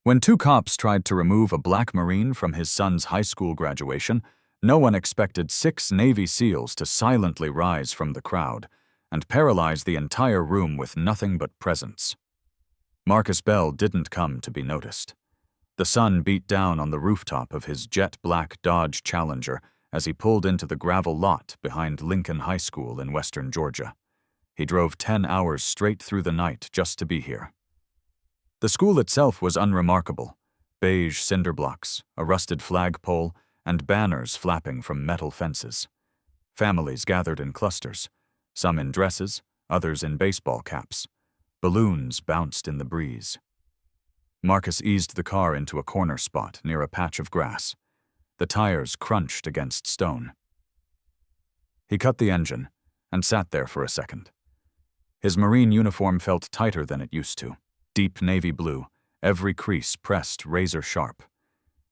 When two cops tried to remove a black Marine from his son's high school graduation, no one expected 6 Navy SEALs to silently rise from the crowd and paralyze the entire room with nothing but presence. Marcus Bell didn't come to be noticed. The sun beat down on the rooftop of his jet-black Dodge Challenger as he pulled into the gravel lot behind Lincoln High School in western Georgia. He drove 10 hours straight through the night just to be here. The school itself was unremarkable. Beige cinder blocks, a rusted flagpole, and banners flapping from metal fences. Families gathered in clusters, some in dresses, others in baseball caps. Balloons bounced in the breeze. Marcus eased the car into a corner spot near a patch of grass. The tires crunched against stone. He cut the engine and sat there for a second. His Marine uniform felt tighter than it used to. Deep navy blue, every crease pressed razor sharp.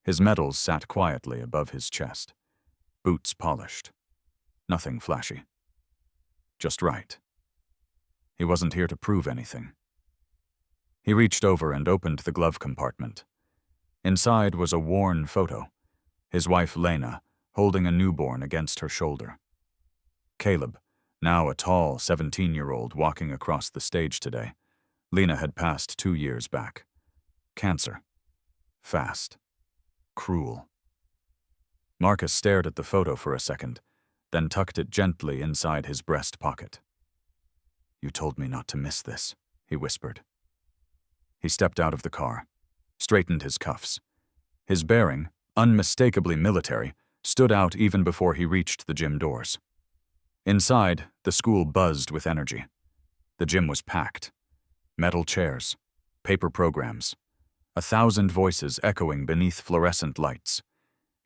His medals sat quietly above his chest. Boots polished. Nothing flashy. Just right. He wasn't here to prove anything. He reached over and opened the glove compartment. Inside was a worn photo. His wife Lena, holding a newborn against her shoulder. Caleb, now a tall 17-year-old walking across the stage today. Lena had passed 2 years back. Cancer. Fast. Cruel. Marcus stared at the photo for a second, then tucked it gently inside his breast pocket. "You told me not to miss this," he whispered. He stepped out of the car, straightened his cuffs. His bearing, unmistakably military, stood out even before he reached the gym doors. Inside, the school buzzed with energy. The gym was packed. Metal chairs, paper programs, 1,000 voices echoing beneath fluorescent lights.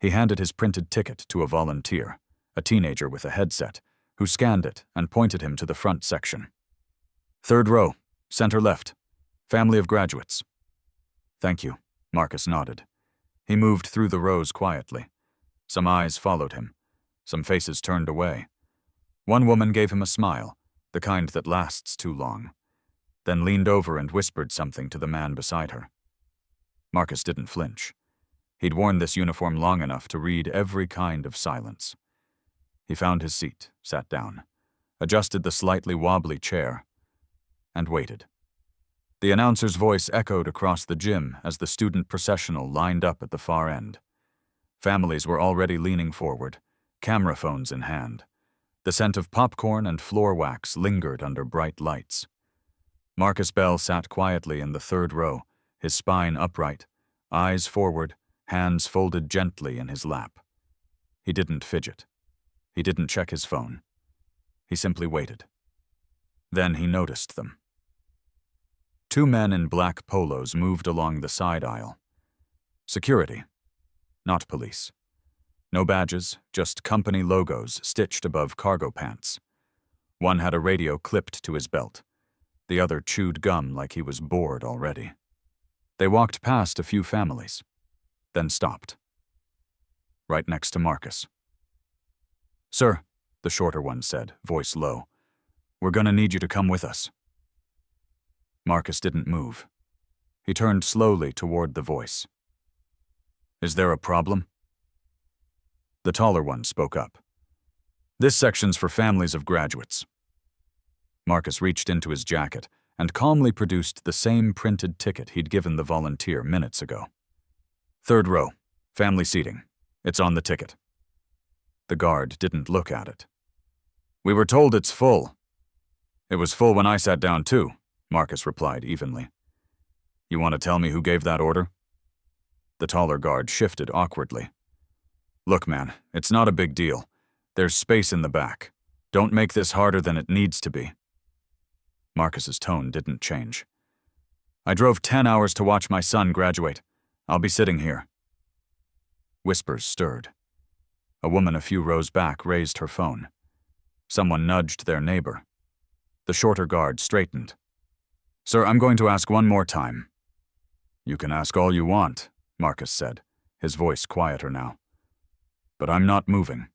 He handed his printed ticket to a volunteer, a teenager with a headset, who scanned it and pointed him to the front section. "Third row, center left, family of graduates." "Thank you," Marcus nodded. He moved through the rows quietly. Some eyes followed him. Some faces turned away. One woman gave him a smile, the kind that lasts too long, then leaned over and whispered something to the man beside her. Marcus didn't flinch. He'd worn this uniform long enough to read every kind of silence. He found his seat, sat down, adjusted the slightly wobbly chair, and waited. The announcer's voice echoed across the gym as the student processional lined up at the far end. Families were already leaning forward, camera phones in hand. The scent of popcorn and floor wax lingered under bright lights. Marcus Bell sat quietly in the third row, his spine upright, eyes forward, hands folded gently in his lap. He didn't fidget. He didn't check his phone. He simply waited. Then he noticed them. 2 men in black polos moved along the side aisle. Security, not police. No badges, just company logos stitched above cargo pants. One had a radio clipped to his belt. The other chewed gum like he was bored already. They walked past a few families, then stopped. Right next to Marcus. "Sir," the shorter one said, voice low, "we're gonna need you to come with us." Marcus didn't move. He turned slowly toward the voice. "Is there a problem?" The taller one spoke up. "This section's for families of graduates." Marcus reached into his jacket and calmly produced the same printed ticket he'd given the volunteer minutes ago. "Third row, family seating. It's on the ticket." The guard didn't look at it. "We were told it's full." "It was full when I sat down too," Marcus replied evenly. "You want to tell me who gave that order?" The taller guard shifted awkwardly. "Look, man, it's not a big deal. There's space in the back. Don't make this harder than it needs to be." Marcus's tone didn't change. "I drove 10 hours to watch my son graduate. I'll be sitting here." Whispers stirred. A woman a few rows back raised her phone. Someone nudged their neighbor. The shorter guard straightened. "Sir, I'm going to ask one more time." "You can ask all you want," Marcus said, his voice quieter now. "But I'm not moving."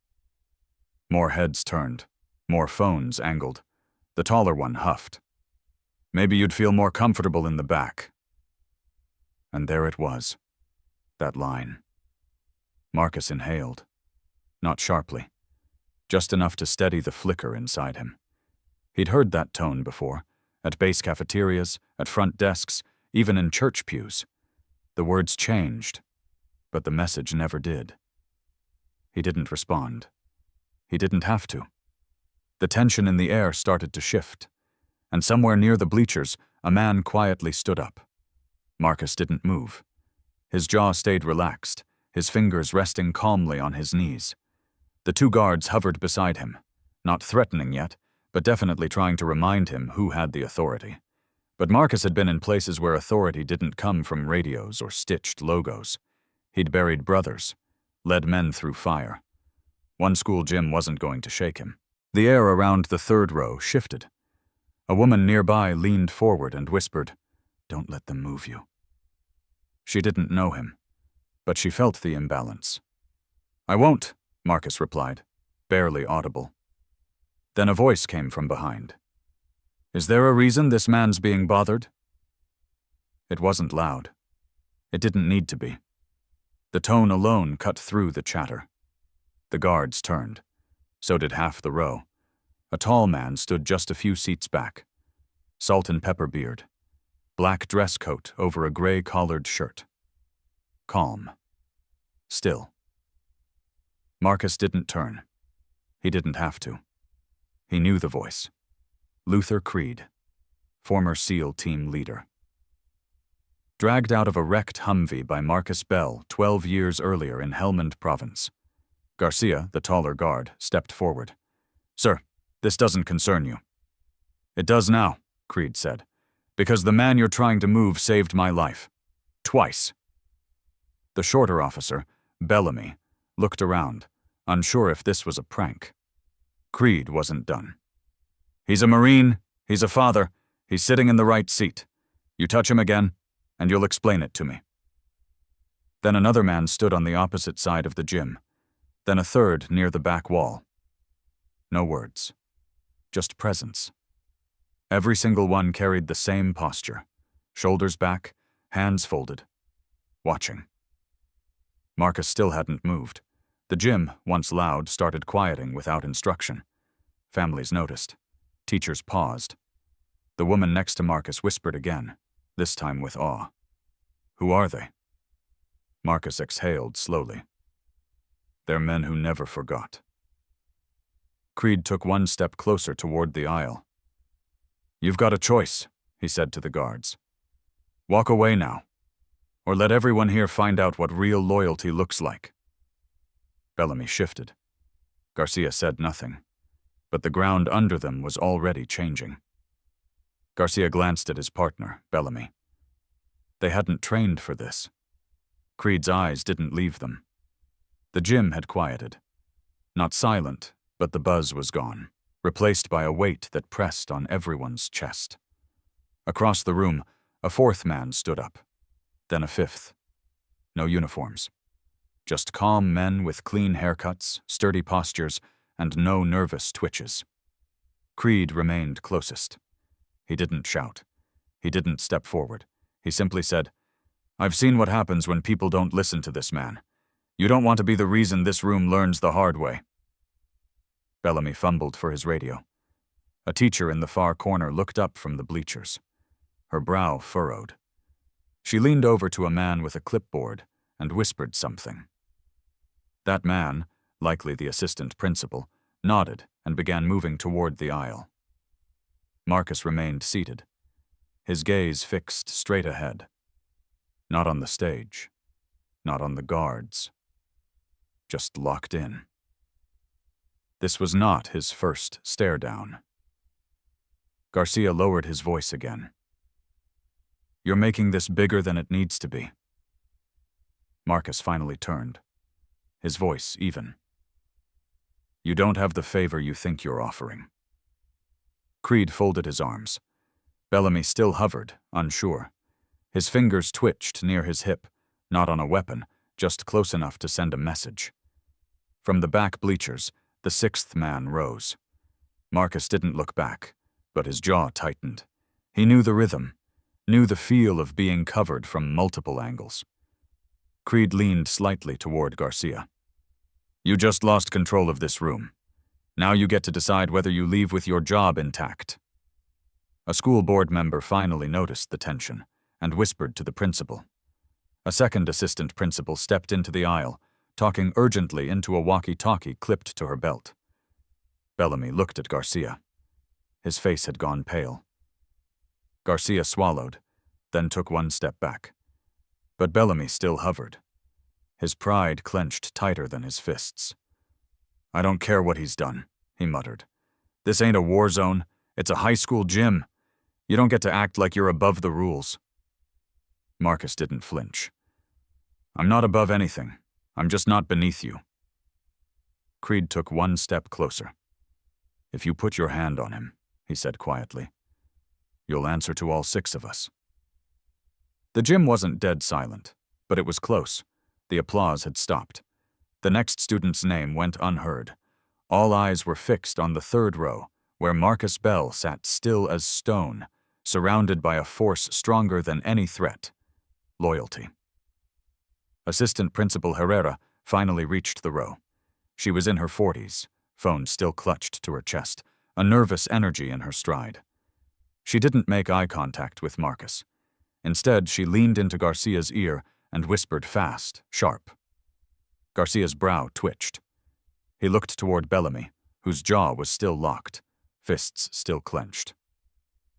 More heads turned, more phones angled. The taller one huffed. "Maybe you'd feel more comfortable in the back." And there it was, that line. Marcus inhaled, not sharply, just enough to steady the flicker inside him. He'd heard that tone before, at base cafeterias, at front desks, even in church pews. The words changed, but the message never did. He didn't respond. He didn't have to. The tension in the air started to shift, and somewhere near the bleachers, a man quietly stood up. Marcus didn't move. His jaw stayed relaxed, his fingers resting calmly on his knees. The two guards hovered beside him, not threatening yet, but definitely trying to remind him who had the authority. But Marcus had been in places where authority didn't come from radios or stitched logos. He'd buried brothers, led men through fire. One school gym wasn't going to shake him. The air around the third row shifted. A woman nearby leaned forward and whispered, "Don't let them move you." She didn't know him, but she felt the imbalance. "I won't," Marcus replied, barely audible. Then a voice came from behind. "Is there a reason this man's being bothered?" It wasn't loud. It didn't need to be. The tone alone cut through the chatter. The guards turned. So did half the row. A tall man stood just a few seats back. Salt and pepper beard. Black dress coat over a gray collared shirt. Calm. Still. Marcus didn't turn. He didn't have to. He knew the voice. Luther Creed, former SEAL team leader. Dragged out of a wrecked Humvee by Marcus Bell 12 years earlier in Helmand Province. Garcia, the taller guard, stepped forward. "Sir, this doesn't concern you." "It does now," Creed said, "because the man you're trying to move saved my life. Twice." The shorter officer, Bellamy, looked around, unsure if this was a prank. Creed wasn't done. "He's a Marine, he's a father, he's sitting in the right seat. You touch him again, and you'll explain it to me." Then another man stood on the opposite side of the gym, then a third near the back wall. No words, just presence. Every single one carried the same posture, shoulders back, hands folded, watching. Marcus still hadn't moved. The gym, once loud, started quieting without instruction. Families noticed. Teachers paused. The woman next to Marcus whispered again, this time with awe. "Who are they?" Marcus exhaled slowly. "They're men who never forgot." Creed took one step closer toward the aisle. "You've got a choice," he said to the guards. "Walk away now, or let everyone here find out what real loyalty looks like." Bellamy shifted. Garcia said nothing, but the ground under them was already changing. Garcia glanced at his partner, Bellamy. They hadn't trained for this. Creed's eyes didn't leave them. The gym had quieted. Not silent, but the buzz was gone, replaced by a weight that pressed on everyone's chest. Across the room, a fourth man stood up, then a fifth. No uniforms. Just calm men with clean haircuts, sturdy postures, and no nervous twitches. Creed remained closest. He didn't shout. He didn't step forward. He simply said, "I've seen what happens when people don't listen to this man. You don't want to be the reason this room learns the hard way." Bellamy fumbled for his radio. A teacher in the far corner looked up from the bleachers. Her brow furrowed. She leaned over to a man with a clipboard and whispered something. That man, likely the assistant principal, nodded and began moving toward the aisle. Marcus remained seated, his gaze fixed straight ahead. Not on the stage, not on the guards, just locked in. This was not his first stare down. Garcia lowered his voice again. "You're making this bigger than it needs to be." Marcus finally turned, his voice even. "You don't have the favor you think you're offering." Creed folded his arms. Bellamy still hovered, unsure. His fingers twitched near his hip, not on a weapon, just close enough to send a message. From the back bleachers, the sixth man rose. Marcus didn't look back, but his jaw tightened. He knew the rhythm. knew the feel of being covered from multiple angles. Creed leaned slightly toward Garcia. You just lost control of this room. Now you get to decide whether you leave with your job intact. A school board member finally noticed the tension and whispered to the principal. A second assistant principal stepped into the aisle, talking urgently into a walkie-talkie clipped to her belt. Bellamy looked at Garcia. His face had gone pale. Garcia swallowed, then took one step back. But Bellamy still hovered. His pride clenched tighter than his fists. I don't care what he's done, he muttered. This ain't a war zone, it's a high school gym. You don't get to act like you're above the rules. Marcus didn't flinch. I'm not above anything. I'm just not beneath you. Creed took one step closer. If you put your hand on him, he said quietly, you'll answer to all 6 of us. The gym wasn't dead silent, but it was close. The applause had stopped. The next student's name went unheard. All eyes were fixed on the 3rd row, where Marcus Bell sat still as stone, surrounded by a force stronger than any threat: loyalty. Assistant Principal Herrera finally reached the row. She was in her 40s, phone still clutched to her chest, a nervous energy in her stride. She didn't make eye contact with Marcus. Instead, she leaned into Garcia's ear and whispered fast, sharp. Garcia's brow twitched. He looked toward Bellamy, whose jaw was still locked, fists still clenched.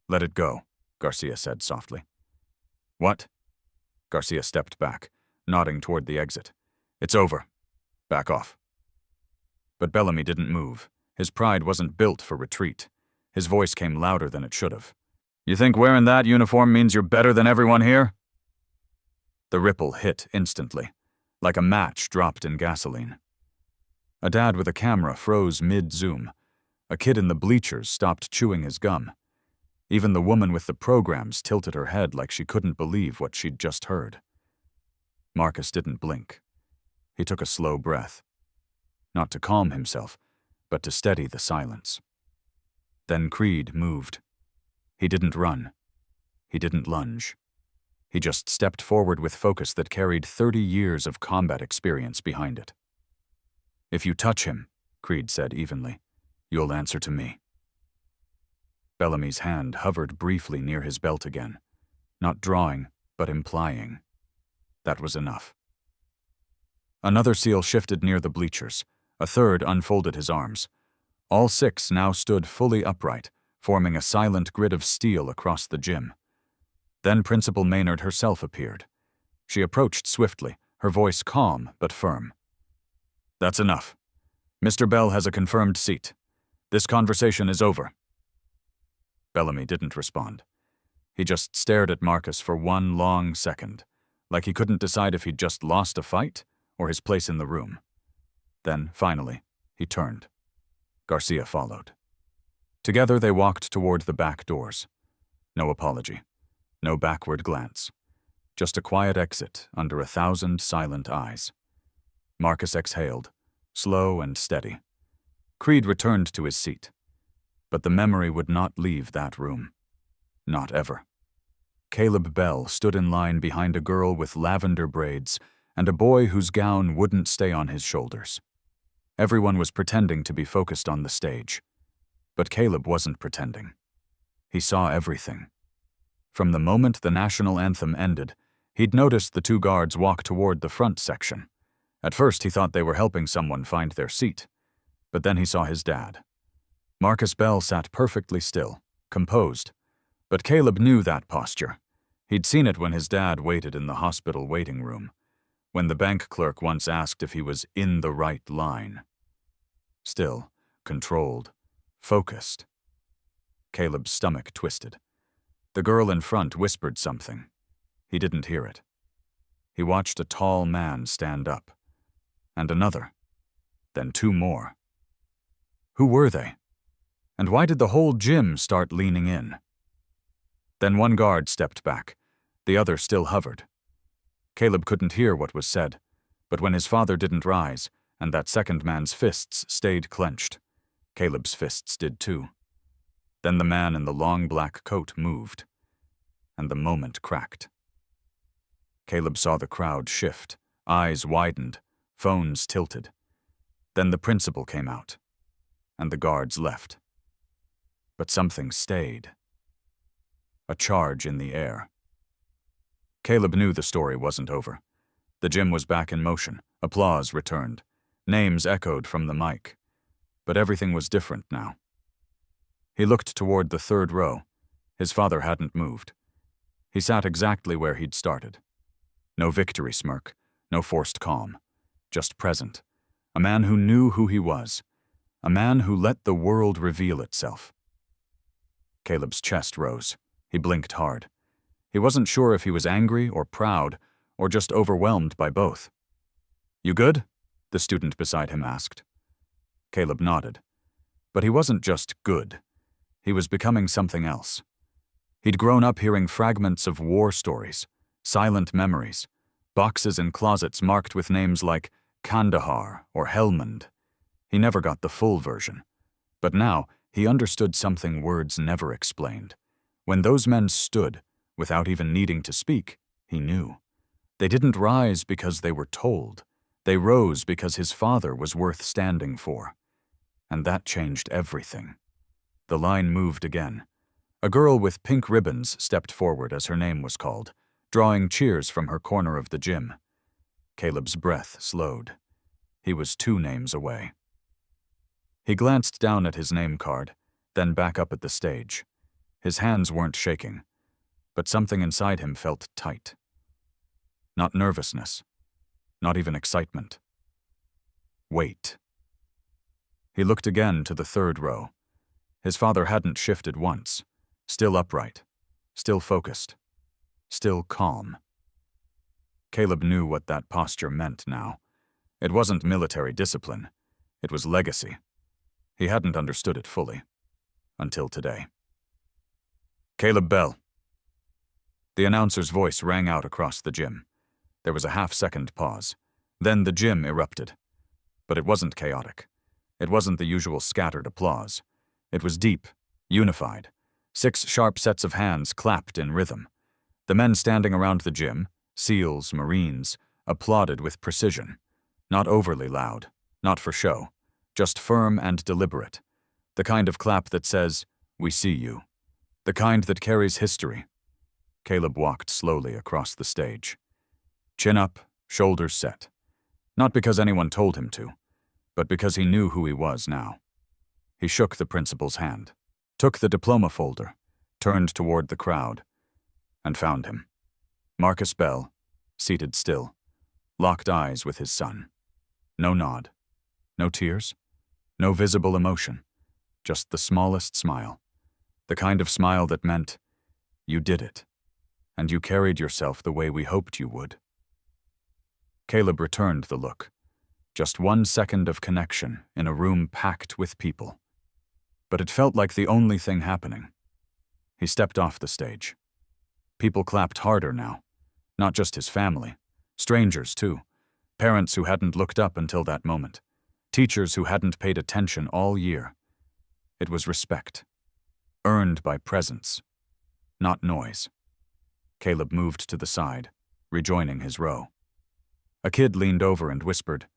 Let it go, Garcia said softly. What? Garcia stepped back, nodding toward the exit. It's over. Back off. But Bellamy didn't move. His pride wasn't built for retreat. His voice came louder than it should have. You think wearing that uniform means you're better than everyone here? The ripple hit instantly, like a match dropped in gasoline. A dad with a camera froze mid-zoom. A kid in the bleachers stopped chewing his gum. Even the woman with the programs tilted her head like she couldn't believe what she'd just heard. Marcus didn't blink. He took a slow breath. Not to calm himself, but to steady the silence. Then Creed moved. He didn't run. He didn't lunge. He just stepped forward with focus that carried 30 years of combat experience behind it. If you touch him, Creed said evenly, you'll answer to me. Bellamy's hand hovered briefly near his belt again, not drawing, but implying. That was enough. Another SEAL shifted near the bleachers. A third unfolded his arms. All 6 now stood fully upright, forming a silent grid of steel across the gym. Then Principal Maynard herself appeared. She approached swiftly, her voice calm but firm. That's enough. Mr. Bell has a confirmed seat. This conversation is over. Bellamy didn't respond. He just stared at Marcus for one long second, like he couldn't decide if he'd just lost a fight or his place in the room. Then, finally, he turned. Garcia followed. Together they walked toward the back doors. No apology. No backward glance. Just a quiet exit under 1,000 silent eyes. Marcus exhaled, slow and steady. Creed returned to his seat. But the memory would not leave that room. Not ever. Caleb Bell stood in line behind a girl with lavender braids and a boy whose gown wouldn't stay on his shoulders. Everyone was pretending to be focused on the stage. But Caleb wasn't pretending. He saw everything. From the moment the national anthem ended, he'd noticed the 2 guards walk toward the front section. At first he thought they were helping someone find their seat. But then he saw his dad. Marcus Bell sat perfectly still, composed. But Caleb knew that posture. He'd seen it when his dad waited in the hospital waiting room, when the bank clerk once asked if he was in the right line. Still, controlled, focused. Caleb's stomach twisted. The girl in front whispered something. He didn't hear it. He watched a tall man stand up. And another. Then 2 more. Who were they? And why did the whole gym start leaning in? Then one guard stepped back. The other still hovered. Caleb couldn't hear what was said, but when his father didn't rise, and that second man's fists stayed clenched, Caleb's fists did too. Then the man in the long black coat moved. and the moment cracked. Caleb saw the crowd shift, eyes widened, phones tilted. Then the principal came out, and the guards left. But something stayed. A charge in the air. Caleb knew the story wasn't over. The gym was back in motion. Applause returned. Names echoed from the mic. But everything was different now. He looked toward the third row. His father hadn't moved. He sat exactly where he'd started. No victory smirk, no forced calm. Just present. A man who knew who he was. A man who let the world reveal itself. Caleb's chest rose. He blinked hard. He wasn't sure if he was angry or proud, or just overwhelmed by both. "You good?" the student beside him asked. Caleb nodded. But he wasn't just good. He was becoming something else. He'd grown up hearing fragments of war stories, silent memories, boxes in closets marked with names like Kandahar or Helmand. He never got the full version. But now, he understood something words never explained. When those men stood, without even needing to speak, he knew. They didn't rise because they were told. They rose because his father was worth standing for. And that changed everything. The line moved again. A girl with pink ribbons stepped forward as her name was called, drawing cheers from her corner of the gym. Caleb's breath slowed. He was 2 names away. He glanced down at his name card, then back up at the stage. His hands weren't shaking, but something inside him felt tight. Not nervousness, not even excitement. Wait. He looked again to the third row. His father hadn't shifted once, still upright, still focused, still calm. Caleb knew what that posture meant now. It wasn't military discipline. It was legacy. He hadn't understood it fully. Until today. "Caleb Bell." The announcer's voice rang out across the gym. There was a half-second pause. Then the gym erupted. But it wasn't chaotic. It wasn't the usual scattered applause. It was deep, unified. 6 sharp sets of hands clapped in rhythm. The men standing around the gym, SEALs, Marines, applauded with precision. Not overly loud, not for show, just firm and deliberate. The kind of clap that says, "We see you." The kind that carries history. Caleb walked slowly across the stage. Chin up, shoulders set. Not because anyone told him to, but because he knew who he was now. He shook the principal's hand, took the diploma folder, turned toward the crowd, and found him. Marcus Bell, seated still, locked eyes with his son. No nod, no tears, no visible emotion, just the smallest smile. The kind of smile that meant, "You did it, and you carried yourself the way we hoped you would." Caleb returned the look. Just 1 second of connection in a room packed with people. But it felt like the only thing happening. He stepped off the stage. People clapped harder now. Not just his family. Strangers, too. Parents who hadn't looked up until that moment. Teachers who hadn't paid attention all year. It was respect. Earned by presence. Not noise. Caleb moved to the side, rejoining his row. A kid leaned over and whispered,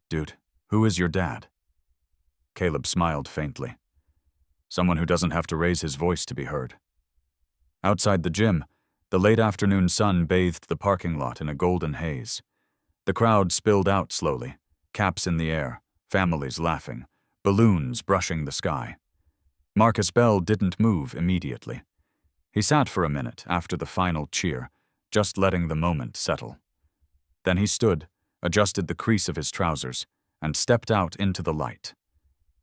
"Dude, who is your dad?" Caleb smiled faintly. Someone who doesn't have to raise his voice to be heard. Outside the gym, the late afternoon sun bathed the parking lot in a golden haze. The crowd spilled out slowly, caps in the air, families laughing, balloons brushing the sky. Marcus Bell didn't move immediately. He sat for a minute after the final cheer, just letting the moment settle. Then he stood, adjusted the crease of his trousers, and stepped out into the light.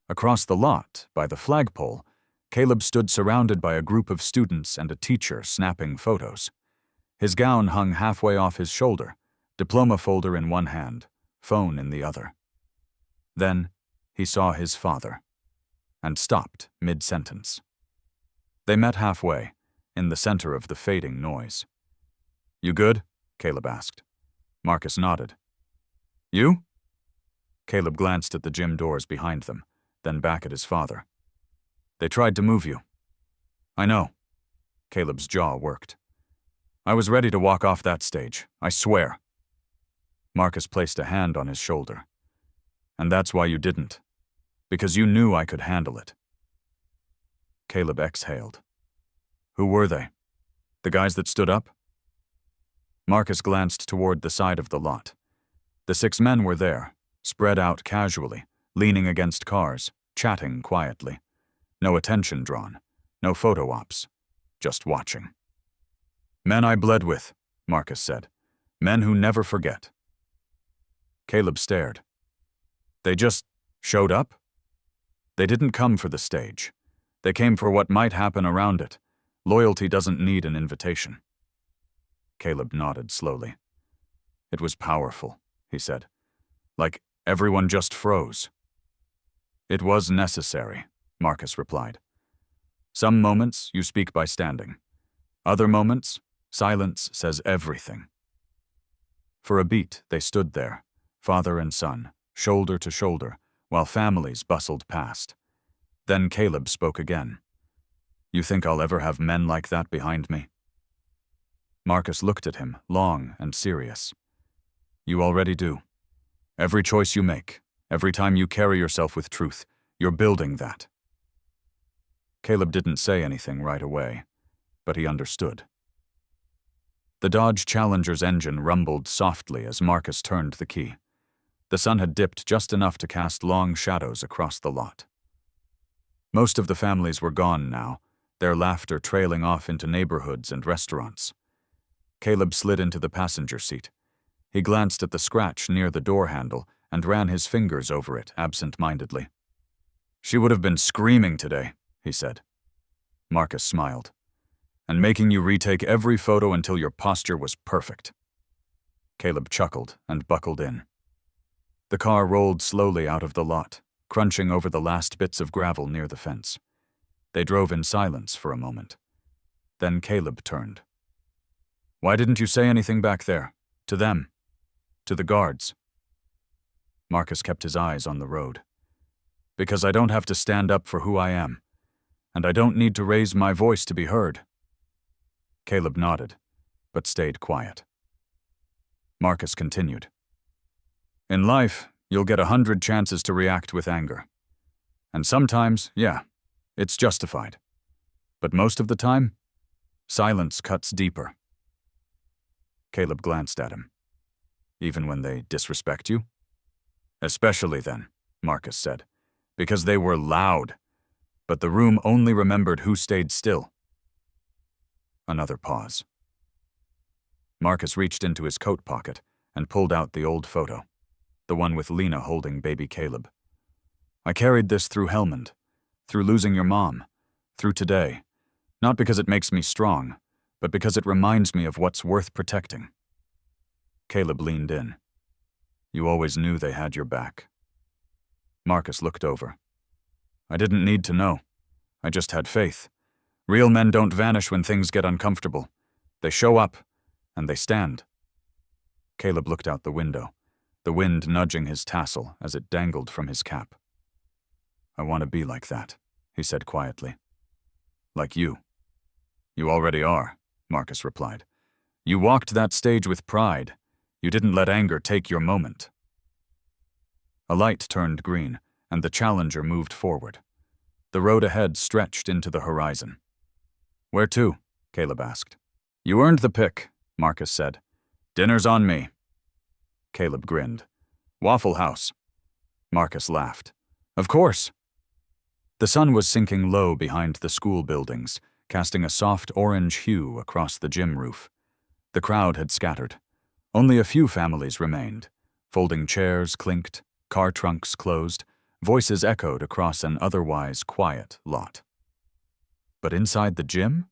Across the lot, by the flagpole, Caleb stood surrounded by a group of students and a teacher snapping photos. His gown hung halfway off his shoulder, diploma folder in one hand, phone in the other. Then he saw his father, and stopped mid-sentence. They met halfway, in the center of the fading noise. "You good?" Caleb asked. Marcus nodded. "You?" Caleb glanced at the gym doors behind them, then back at his father. "They tried to move you." "I know." Caleb's jaw worked. I was ready to walk off that stage, I swear. Marcus placed a hand on his shoulder. And that's why you didn't. Because you knew I could handle it. Caleb exhaled. Who were they? The guys that stood up? Marcus glanced toward the side of the lot. The 6 men were there, spread out casually, leaning against cars, chatting quietly. No attention drawn, no photo ops, just watching. Men I bled with, Marcus said. Men who never forget. Caleb stared. They just showed up? They didn't come for the stage. They came for what might happen around it. Loyalty doesn't need an invitation. Caleb nodded slowly. It was powerful, he said. Like everyone just froze. It was necessary, Marcus replied. Some moments you speak by standing. Other moments, silence says everything. For a beat, they stood there, father and son, shoulder to shoulder, while families bustled past. Then Caleb spoke again. You think I'll ever have men like that behind me? Marcus looked at him, long and serious. You already do. Every choice you make, every time you carry yourself with truth, you're building that. Caleb didn't say anything right away, but he understood. The Dodge Challenger's engine rumbled softly as Marcus turned the key. The sun had dipped just enough to cast long shadows across the lot. Most of the families were gone now, their laughter trailing off into neighborhoods and restaurants. Caleb slid into the passenger seat. He glanced at the scratch near the door handle and ran his fingers over it absent-mindedly. She would have been screaming today, he said. Marcus smiled. And making you retake every photo until your posture was perfect. Caleb chuckled and buckled in. The car rolled slowly out of the lot, crunching over the last bits of gravel near the fence. They drove in silence for a moment. Then Caleb turned. Why didn't you say anything back there? To them? To the guards? Marcus kept his eyes on the road. Because I don't have to stand up for who I am, and I don't need to raise my voice to be heard. Caleb nodded, but stayed quiet. Marcus continued. In life, you'll get 100 chances to react with anger. And sometimes, yeah, it's justified. But most of the time, silence cuts deeper. Caleb glanced at him. Even when they disrespect you? Especially then, Marcus said, because they were loud, but the room only remembered who stayed still. Another pause. Marcus reached into his coat pocket and pulled out the old photo, the one with Lena holding baby Caleb. I carried this through Helmand, through losing your mom, through today, not because it makes me strong, but because it reminds me of what's worth protecting. Caleb leaned in. You always knew they had your back. Marcus looked over. I didn't need to know. I just had faith. Real men don't vanish when things get uncomfortable. They show up, and they stand. Caleb looked out the window, the wind nudging his tassel as it dangled from his cap. I want to be like that, he said quietly. Like you. You already are, Marcus replied. You walked that stage with pride. You didn't let anger take your moment. A light turned green, and the Challenger moved forward. The road ahead stretched into the horizon. Where to? Caleb asked. You earned the pick, Marcus said. Dinner's on me. Caleb grinned. Waffle House. Marcus laughed. Of course. The sun was sinking low behind the school buildings, casting a soft orange hue across the gym roof. The crowd had scattered. Only a few families remained. Folding chairs clinked, car trunks closed, voices echoed across an otherwise quiet lot. But inside the gym?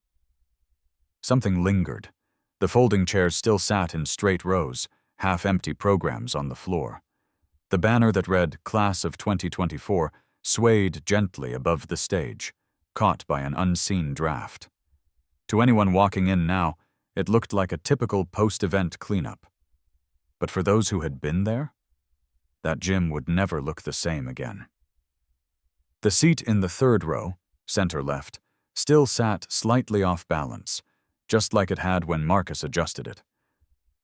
Something lingered. The folding chairs still sat in straight rows, half-empty programs on the floor. The banner that read Class of 2024 swayed gently above the stage, caught by an unseen draft. To anyone walking in now, it looked like a typical post-event cleanup. But for those who had been there, that gym would never look the same again. The seat in the third row, center left, still sat slightly off balance, just like it had when Marcus adjusted it.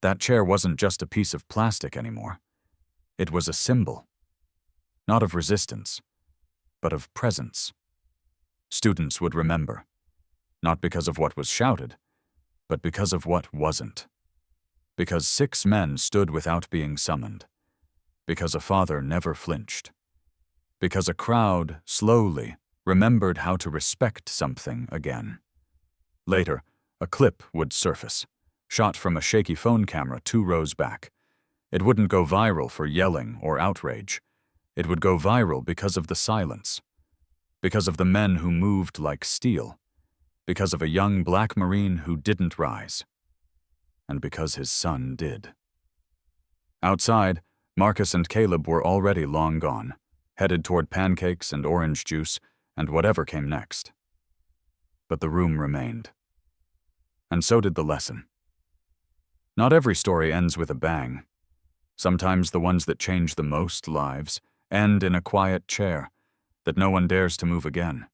That chair wasn't just a piece of plastic anymore. It was a symbol, not of resistance, but of presence. Students would remember, not because of what was shouted, but because of what wasn't. Because 6 men stood without being summoned. Because a father never flinched. Because a crowd, slowly, remembered how to respect something again. Later, a clip would surface, shot from a shaky phone camera 2 rows back. It wouldn't go viral for yelling or outrage. It would go viral because of the silence. Because of the men who moved like steel. Because of a young black Marine who didn't rise. And because his son did. Outside, Marcus and Caleb were already long gone, headed toward pancakes and orange juice and whatever came next. But the room remained. And so did the lesson. Not every story ends with a bang. Sometimes the ones that change the most lives end in a quiet chair that no one dares to move again.